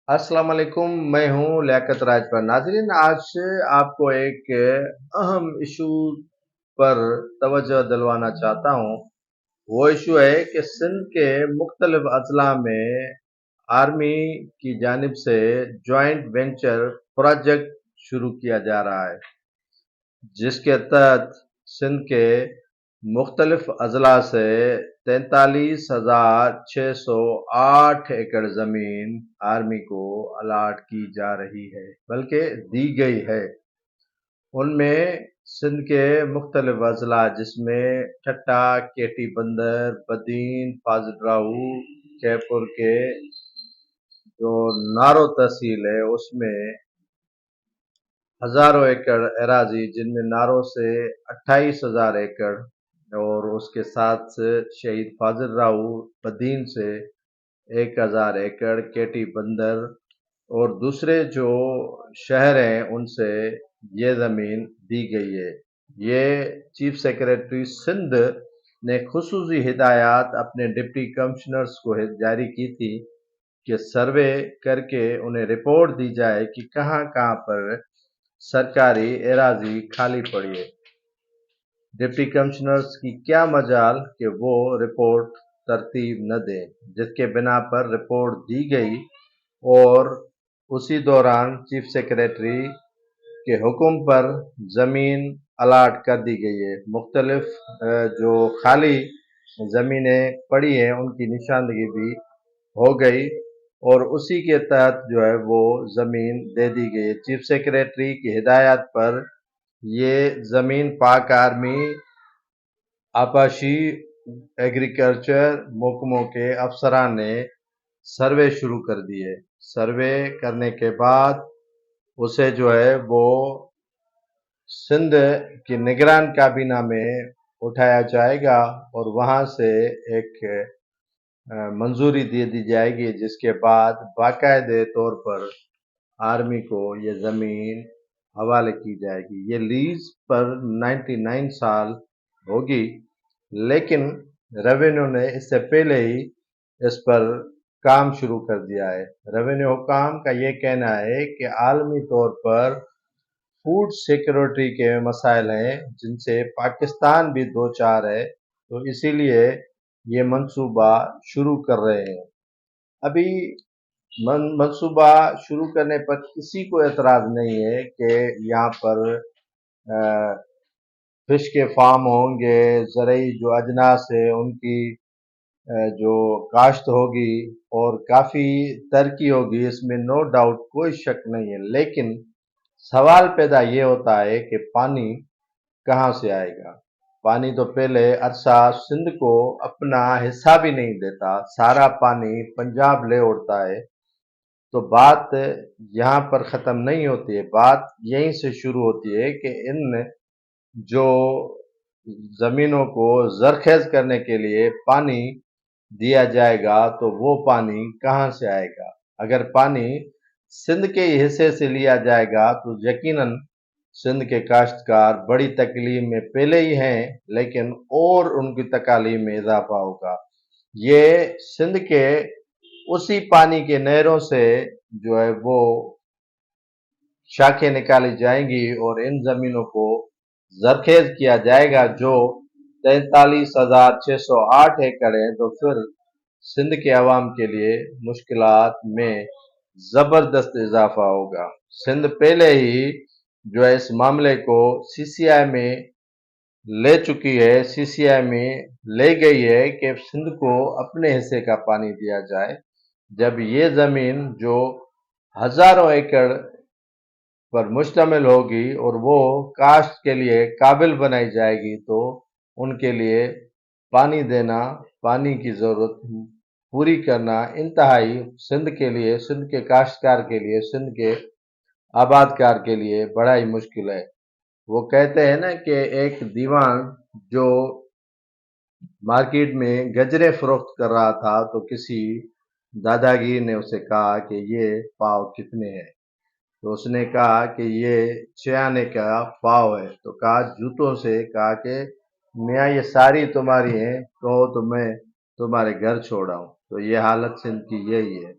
अस्सलाम वालेकुम। मैं हूं लियाकत राज पर। नाजरीन, आज से आपको एक अहम इशू पर तवज्जो दिलवाना चाहता हूं। वो इशू है कि सिंध के मुख्तलिफ अजला में आर्मी की जानिब से जॉइंट वेंचर प्रोजेक्ट शुरू किया जा रहा है, जिसके तहत सिंध के मुख्तलिफ अजला से 43,608 एकड़ ज़मीन आर्मी को अलाट की जा रही है, बल्कि दी गई है। उनमें सिंध के मुख्तलिफ अजला जिसमें ठट्टा, केटी बंदर, बदीन, फाजिलराऊ, कैपुर के जो नारो तहसील है उसमें हजारों एकड़ एराजी, जिनमें नारों से 28,000 एकड़ और उसके साथ शहीद फाजिल राऊ बदीन से 1,000 एकड़, केटी बंदर और दूसरे जो शहर हैं उनसे ये ज़मीन दी गई है। ये चीफ सेक्रेटरी सिंध ने खुसूसी हिदायत अपने डिप्टी कमिश्नर्स को जारी की थी कि सर्वे करके उन्हें रिपोर्ट दी जाए कि कहाँ कहाँ पर सरकारी एराजी खाली पड़ी है। डिप्टी कमिश्नर्स की क्या मजाल कि वो रिपोर्ट तरतीब न दें, जिसके बिना पर रिपोर्ट दी गई और उसी दौरान चीफ सेक्रेटरी के हुक्म पर ज़मीन अलाट कर दी गई है। मुख्तलिफ जो खाली ज़मीनें पड़ी हैं उनकी निशानदगी भी हो गई और उसी के तहत जो है वो ज़मीन दे दी गई है। चीफ सेक्रेटरी की हिदायत पर ये ज़मीन पाक आर्मी, आपाशी, एग्रीकल्चर महकमों के अफसरान ने सर्वे शुरू कर दिए। सर्वे करने के बाद उसे जो है वो सिंध की निगरान काबीना में उठाया जाएगा और वहाँ से एक मंजूरी दे दी जाएगी, जिसके बाद बाकायदे तौर पर आर्मी को ये ज़मीन हवाले की जाएगी। ये लीज पर 99 साल होगी, लेकिन रेवेन्यू ने इससे पहले ही इस पर काम शुरू कर दिया है। रेवेन्यू हुकाम का ये कहना है कि आलमी तौर पर फूड सिक्योरिटी के मसाइल हैं जिनसे पाकिस्तान भी दो चार है, तो इसीलिए ये मंसूबा शुरू कर रहे हैं। अभी मंसूबा शुरू करने पर किसी को एतराज़ नहीं है कि यहाँ पर फिश के फार्म होंगे, ज़रूरी जो अजनास है उनकी जो काश्त होगी और काफ़ी तरक्की होगी, इसमें नो डाउट, कोई शक नहीं है। लेकिन सवाल पैदा ये होता है कि पानी कहाँ से आएगा। पानी तो पहले अरसा सिंध को अपना हिस्सा भी नहीं देता, सारा पानी पंजाब ले उड़ता है। तो बात यहाँ पर ख़त्म नहीं होती है, बात यहीं से शुरू होती है कि इन जो ज़मीनों को ज़रखेज़ करने के लिए पानी दिया जाएगा तो वो पानी कहाँ से आएगा। अगर पानी सिंध के हिस्से से लिया जाएगा तो यकीनन सिंध के काश्तकार बड़ी तकलीफ में पहले ही हैं, लेकिन और उनकी तकालीफ में इजाफा होगा। ये सिंध के उसी पानी के नहरों से जो है वो शाखें निकाली जाएंगी और इन ज़मीनों को ज़रखेज़ किया जाएगा, जो 43,608 एकड़ है। तो फिर सिंध के अवाम के लिए मुश्किलात में ज़बरदस्त इजाफा होगा। सिंध पहले ही जो है इस मामले को सीसीआई में ले चुकी है, सीसीआई में ले गई है कि सिंध को अपने हिस्से का पानी दिया जाए। जब ये ज़मीन जो हज़ारों एकड़ पर मुश्तमिल होगी और वो काश्त के लिए काबिल बनाई जाएगी, तो उनके लिए पानी देना, पानी की ज़रूरत पूरी करना इंतहाई सिंध के लिए, सिंध के काश्तकार के लिए, सिंध के आबादकार के लिए बड़ा ही मुश्किल है। वो कहते हैं ना कि एक दीवान जो मार्केट में गजरे फरोख्त कर रहा था, तो किसी दादागिरी ने उसे कहा कि ये पाव कितने हैं। तो उसने कहा कि ये 6 आने का पाव है। तो कहा जूतों से, कहा कि मियाँ ये सारी तुम्हारी हैं, कहो तो मैं तुम्हारे घर छोड़ आऊं। तो ये हालत सिंध की यही है।